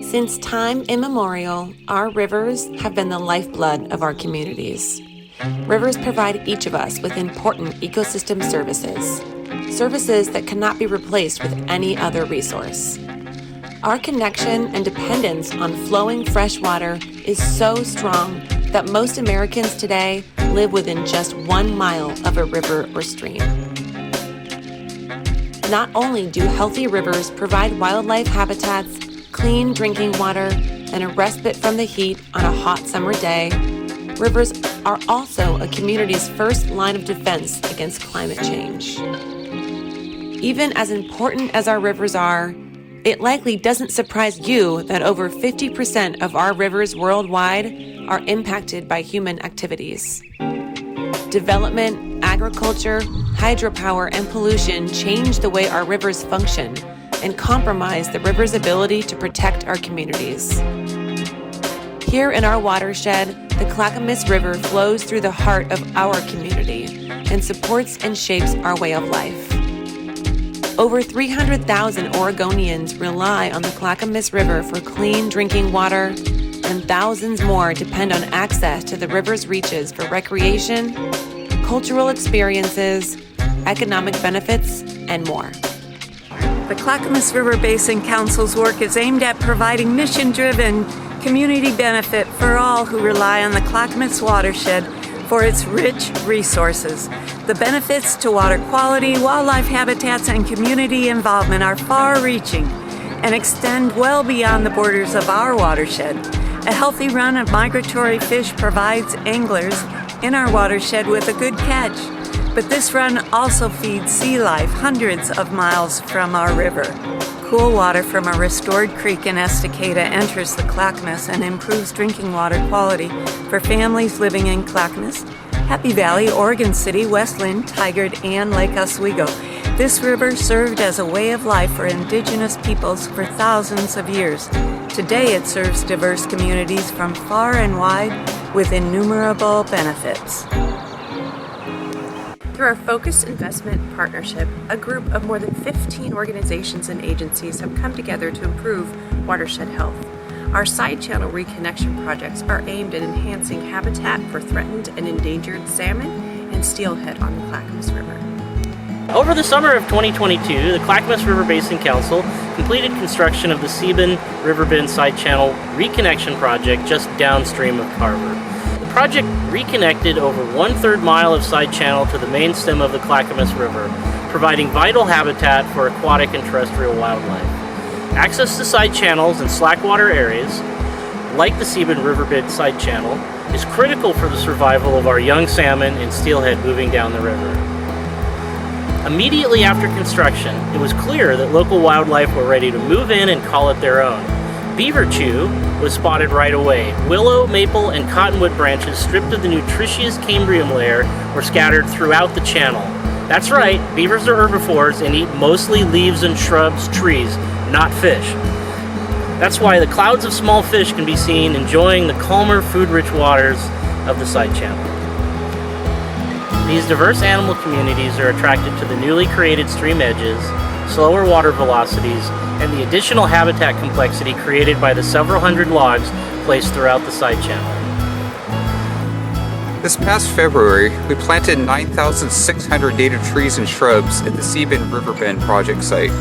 Since time immemorial, our rivers have been the lifeblood of our communities. Rivers provide each of us with important ecosystem services that cannot be replaced with any other resource. Our connection and dependence on flowing fresh water is so strong that most Americans today live within just 1 mile of a river or stream. Not only do healthy rivers provide wildlife habitats, clean drinking water, and a respite from the heat on a hot summer day, rivers are also a community's first line of defense against climate change. Even as important as our rivers are, it likely doesn't surprise you that over 50% of our rivers worldwide are impacted by human activities. Development, agriculture, hydropower, and pollution change the way our rivers function and compromise the river's ability to protect our communities. Here in our watershed, the Clackamas River flows through the heart of our community and supports and shapes our way of life. Over 300,000 Oregonians rely on the Clackamas River for clean drinking water, and thousands more depend on access to the river's reaches for recreation, cultural experiences, economic benefits, and more. The Clackamas River Basin Council's work is aimed at providing mission-driven community benefit for all who rely on the Clackamas Watershed for its rich resources. The benefits to water quality, wildlife habitats, and community involvement are far-reaching and extend well beyond the borders of our watershed. A healthy run of migratory fish provides anglers in our watershed with a good catch. But this run also feeds sea life hundreds of miles from our river. Cool water from a restored creek in Estacada enters the Clackamas and improves drinking water quality for families living in Clackamas, Happy Valley, Oregon City, West Linn, Tigard, and Lake Oswego. This river served as a way of life for indigenous peoples for thousands of years. Today it serves diverse communities from far and wide with innumerable benefits. Through our focused investment partnership, a group of more than 15 organizations and agencies have come together to improve watershed health. Our side channel reconnection projects are aimed at enhancing habitat for threatened and endangered salmon and steelhead on the Clackamas River. Over the summer of 2022, the Clackamas River Basin Council completed construction of the Sebin River Bend Side Channel Reconnection Project just downstream of Carver. The project reconnected over 1/3 mile of side channel to the main stem of the Clackamas River, providing vital habitat for aquatic and terrestrial wildlife. Access to side channels and slackwater areas, like the Sebin Riverbed Side Channel, is critical for the survival of our young salmon and steelhead moving down the river. Immediately after construction, it was clear that local wildlife were ready to move in and call it their own. Beaver chew was spotted right away. Willow, maple, and cottonwood branches stripped of the nutritious cambrium layer were scattered throughout the channel. That's right, beavers are herbivores and eat mostly leaves and shrubs, trees, not fish. That's why the clouds of small fish can be seen enjoying the calmer, food-rich waters of the side channel. These diverse animal communities are attracted to the newly created stream edges, slower water velocities, and the additional habitat complexity created by the several hundred logs placed throughout the side channel. This past February, we planted 9,600 native trees and shrubs at the Sebin River Bend project site.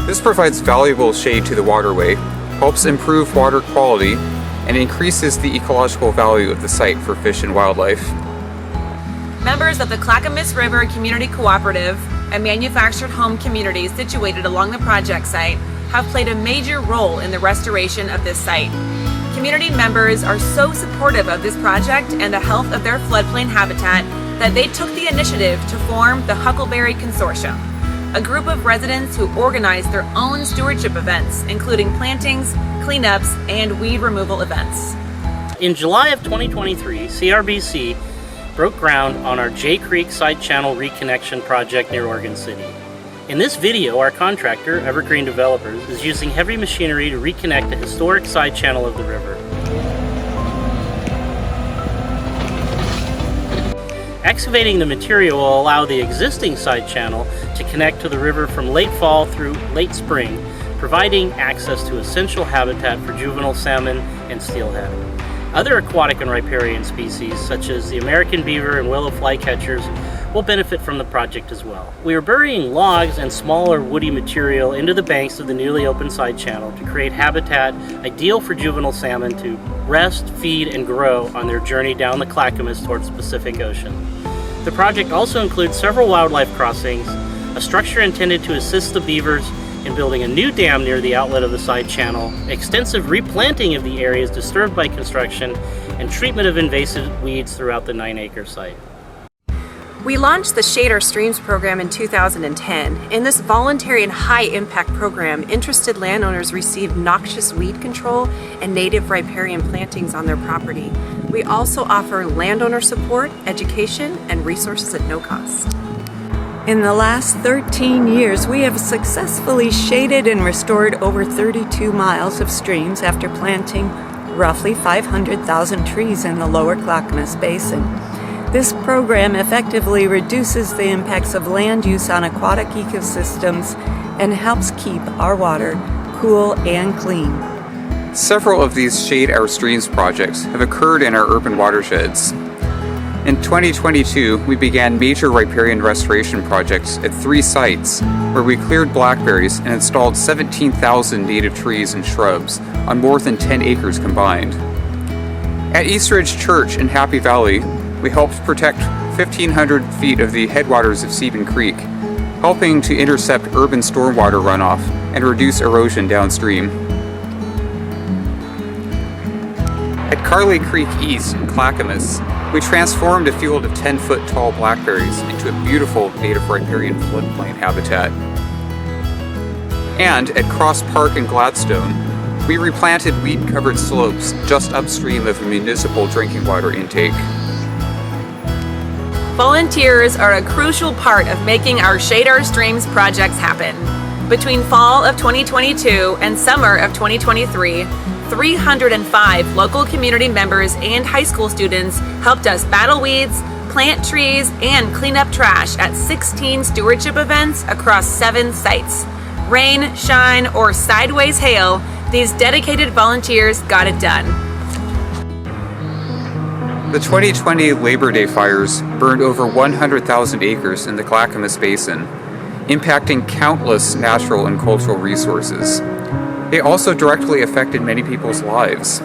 This provides valuable shade to the waterway, helps improve water quality, and increases the ecological value of the site for fish and wildlife. Members of the Clackamas River Community Cooperative, a manufactured home community situated along the project site, have played a major role in the restoration of this site. Community members are so supportive of this project and the health of their floodplain habitat that they took the initiative to form the Huckleberry Consortium, a group of residents who organize their own stewardship events, including plantings, cleanups, and weed removal events. In July of 2023, CRBC broke ground on our Jay Creek Side Channel Reconnection project near Oregon City. In this video, our contractor, Evergreen Developers, is using heavy machinery to reconnect the historic side channel of the river. Excavating the material will allow the existing side channel to connect to the river from late fall through late spring, providing access to essential habitat for juvenile salmon and steelhead. Other aquatic and riparian species, such as the American beaver and willow flycatchers, will benefit from the project as well. We are burying logs and smaller woody material into the banks of the newly opened side channel to create habitat ideal for juvenile salmon to rest, feed, and grow on their journey down the Clackamas towards the Pacific Ocean. The project also includes several wildlife crossings, a structure intended to assist the beavers in building a new dam near the outlet of the side channel, extensive replanting of the areas disturbed by construction, and treatment of invasive weeds throughout the 9-acre site. We launched the Shade Our Streams program in 2010. In this voluntary and high-impact program, interested landowners received noxious weed control and native riparian plantings on their property. We also offer landowner support, education, and resources at no cost. In the last 13 years, we have successfully shaded and restored over 32 miles of streams after planting roughly 500,000 trees in the lower Clackamas Basin. This program effectively reduces the impacts of land use on aquatic ecosystems and helps keep our water cool and clean. Several of these Shade Our Streams projects have occurred in our urban watersheds. In 2022, we began major riparian restoration projects at 3 sites where we cleared blackberries and installed 17,000 native trees and shrubs on more than 10 acres combined. At East Ridge Church in Happy Valley, we helped protect 1,500 feet of the headwaters of Sebin Creek, helping to intercept urban stormwater runoff and reduce erosion downstream. At Carly Creek East in Clackamas, we transformed a field of 10-foot tall blackberries into a beautiful native riparian floodplain habitat. And at Cross Park in Gladstone, we replanted weed-covered slopes just upstream of a municipal drinking water intake. Volunteers are a crucial part of making our Shade Our Streams projects happen. Between fall of 2022 and summer of 2023, 305 local community members and high school students helped us battle weeds, plant trees, and clean up trash at 16 stewardship events across 7 sites. Rain, shine, or sideways hail, these dedicated volunteers got it done. The 2020 Labor Day fires burned over 100,000 acres in the Clackamas Basin, impacting countless natural and cultural resources. They also directly affected many people's lives.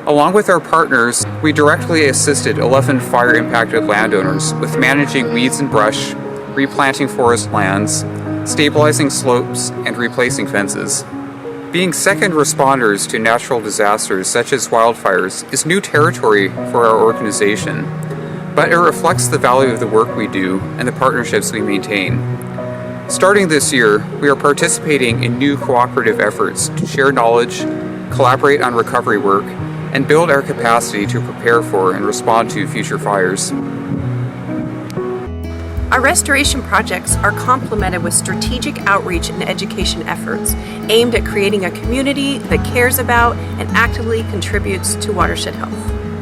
Along with our partners, we directly assisted 11 fire-impacted landowners with managing weeds and brush, replanting forest lands, stabilizing slopes, and replacing fences. Being second responders to natural disasters such as wildfires is new territory for our organization, but it reflects the value of the work we do and the partnerships we maintain. Starting this year, we are participating in new cooperative efforts to share knowledge, collaborate on recovery work, and build our capacity to prepare for and respond to future fires. Our restoration projects are complemented with strategic outreach and education efforts aimed at creating a community that cares about and actively contributes to watershed health.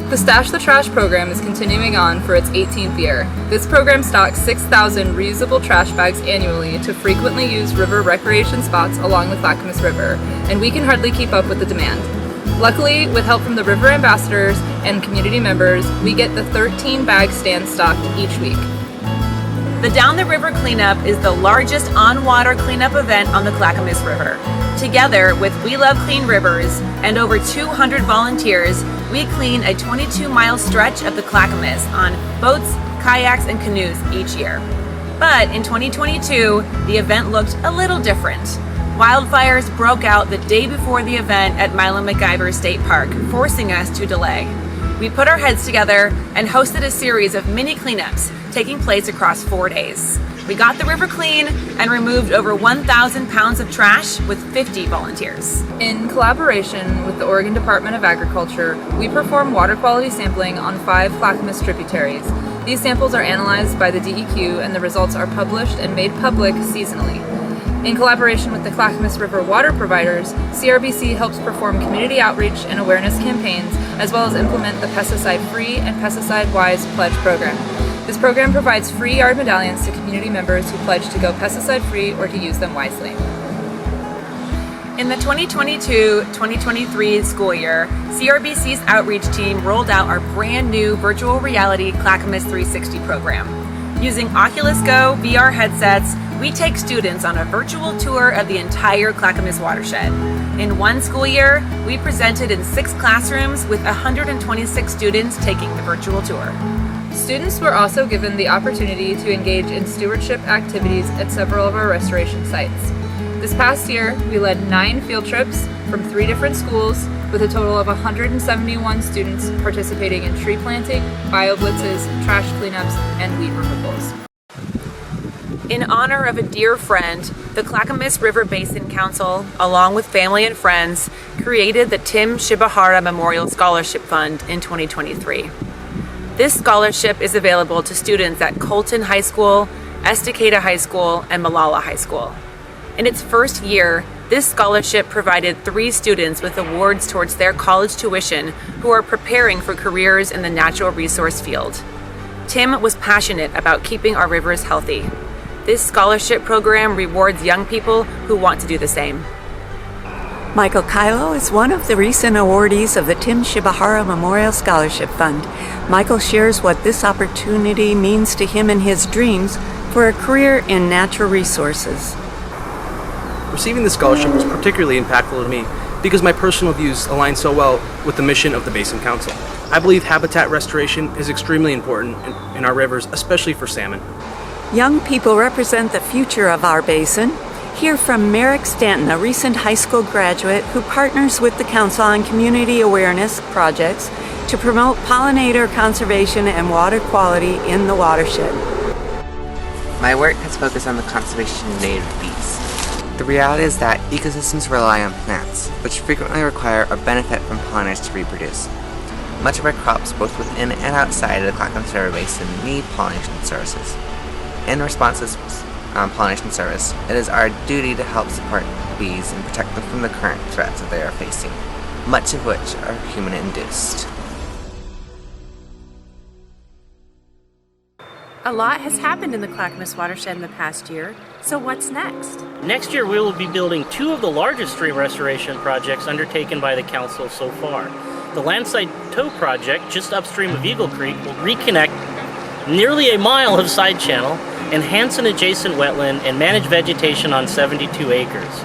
The Stash the Trash program is continuing on for its 18th year. This program stocks 6,000 reusable trash bags annually to frequently used river recreation spots along the Clackamas River, and we can hardly keep up with the demand. Luckily, with help from the river ambassadors and community members, we get the 13 bag stands stocked each week. The Down the River Cleanup is the largest on-water cleanup event on the Clackamas River. Together with We Love Clean Rivers and over 200 volunteers, we clean a 22-mile stretch of the Clackamas on boats, kayaks, and canoes each year. But in 2022, the event looked a little different. Wildfires broke out the day before the event at Milo McIver State Park, forcing us to delay. We put our heads together and hosted a series of mini cleanups taking place across 4 days. We got the river clean and removed over 1,000 pounds of trash with 50 volunteers. In collaboration with the Oregon Department of Agriculture, we perform water quality sampling on 5 Clackamas tributaries. These samples are analyzed by the DEQ and the results are published and made public seasonally. In collaboration with the Clackamas River water providers, CRBC helps perform community outreach and awareness campaigns, as well as implement the Pesticide Free and Pesticide Wise Pledge program. This program provides free yard medallions to community members who pledge to go pesticide-free or to use them wisely. In the 2022-2023 school year, CRBC's outreach team rolled out our brand new virtual reality Clackamas 360 program. Using Oculus Go VR headsets, we take students on a virtual tour of the entire Clackamas Watershed. In one school year, we presented in 6 classrooms with 126 students taking the virtual tour. Students were also given the opportunity to engage in stewardship activities at several of our restoration sites. This past year, we led 9 field trips from 3 different schools with a total of 171 students participating in tree planting, bio blitzes, trash cleanups, and weed removals. In honor of a dear friend, the Clackamas River Basin Council, along with family and friends, created the Tim Shibahara Memorial Scholarship Fund in 2023. This scholarship is available to students at Colton High School, Estacada High School, and Malala High School. In its first year, this scholarship provided 3 students with awards towards their college tuition who are preparing for careers in the natural resource field. Tim was passionate about keeping our rivers healthy. This scholarship program rewards young people who want to do the same. Michael Kylo is one of the recent awardees of the Tim Shibahara Memorial Scholarship Fund. Michael shares what this opportunity means to him and his dreams for a career in natural resources. Receiving this scholarship was particularly impactful to me because my personal views align so well with the mission of the Basin Council. I believe habitat restoration is extremely important in our rivers, especially for salmon. Young people represent the future of our basin. Hear from Merrick Stanton, a recent high school graduate who partners with the Council on community awareness projects to promote pollinator conservation and water quality in the watershed. My work has focused on the conservation of native bees. The reality is that ecosystems rely on plants, which frequently require or benefit from pollinators to reproduce. Much of our crops, both within and outside of the Clackamas River Basin, need pollination services. In response to this pollination service, it is our duty to help support bees and protect them from the current threats that they are facing, much of which are human-induced. A lot has happened in the Clackamas Watershed in the past year, so what's next? Next year, we will be building 2 of the largest stream restoration projects undertaken by the Council so far. The Landside Tow Project, just upstream of Eagle Creek, will reconnect nearly a mile of side channel, enhance an adjacent wetland, and manage vegetation on 72 acres.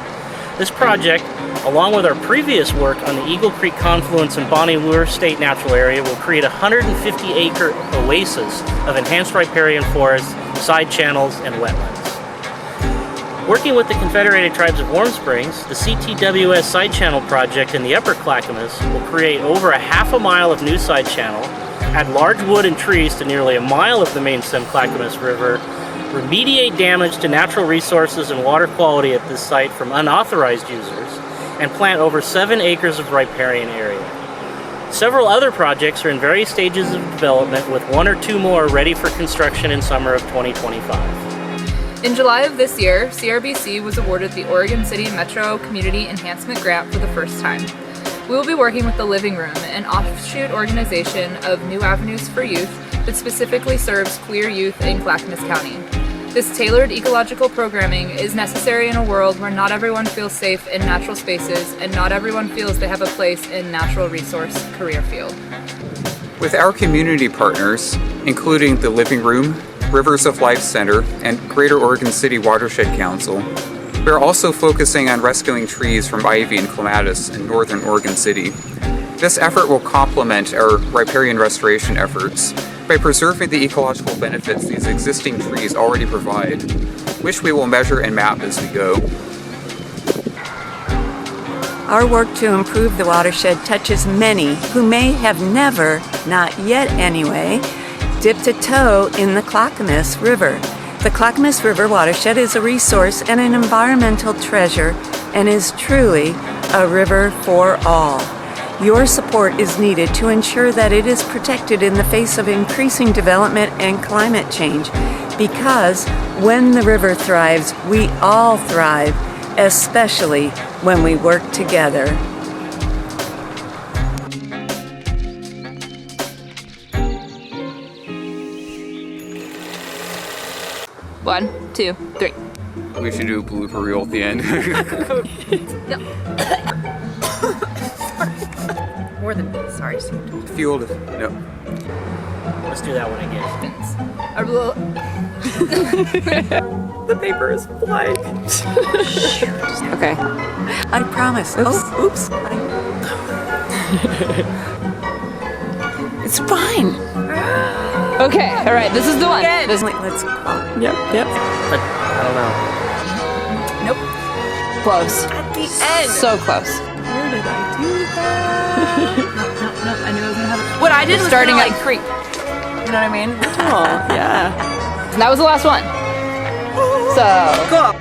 This project, along with our previous work on the Eagle Creek confluence and Bonnie Lure State Natural Area, will create a 150-acre oasis of enhanced riparian forests, side channels, and wetlands. Working with the Confederated Tribes of Warm Springs, the CTWS Side Channel Project in the Upper Clackamas will create over a half a mile of new side channel, add large wood and trees to nearly a mile of the main stem Clackamas River, remediate damage to natural resources and water quality at this site from unauthorized users, and plant over 7 acres of riparian area. Several other projects are in various stages of development, with 1 or 2 more ready for construction in summer of 2025. In July of this year, CRBC was awarded the Oregon City Metro Community Enhancement Grant for the first time. We will be working with the Living Room, an offshoot organization of New Avenues for Youth that specifically serves queer youth in Clackamas County. This tailored ecological programming is necessary in a world where not everyone feels safe in natural spaces and not everyone feels they have a place in natural resource career field. With our community partners, including the Living Room, Rivers of Life Center, and Greater Oregon City Watershed Council, we are also focusing on rescuing trees from ivy and clematis in northern Oregon City. This effort will complement our riparian restoration efforts by preserving the ecological benefits these existing trees already provide, which we will measure and map as we go. Our work to improve the watershed touches many who may have never, not yet anyway, dipped a toe in the Clackamas River. The Clackamas River watershed is a resource and an environmental treasure and is truly a river for all. Your support is needed to ensure that it is protected in the face of increasing development and climate change, because when the river thrives, we all thrive, especially when we work together. 2, 3. We should do a blooper reel at the end. More than sorry, Steve. Field. No. Let's do that one again. The paper is blank. Okay. I promise. Oops. Oh, oops. It's fine. Okay, all right, this is the one. This, Let's call. Yep. But I don't know. close. At the end. So close. Where did I do that? No, I knew I was gonna have it. What I did was Starting starting at- like creep. You know what I mean? Oh, yeah. And that was the last one. So, Cool.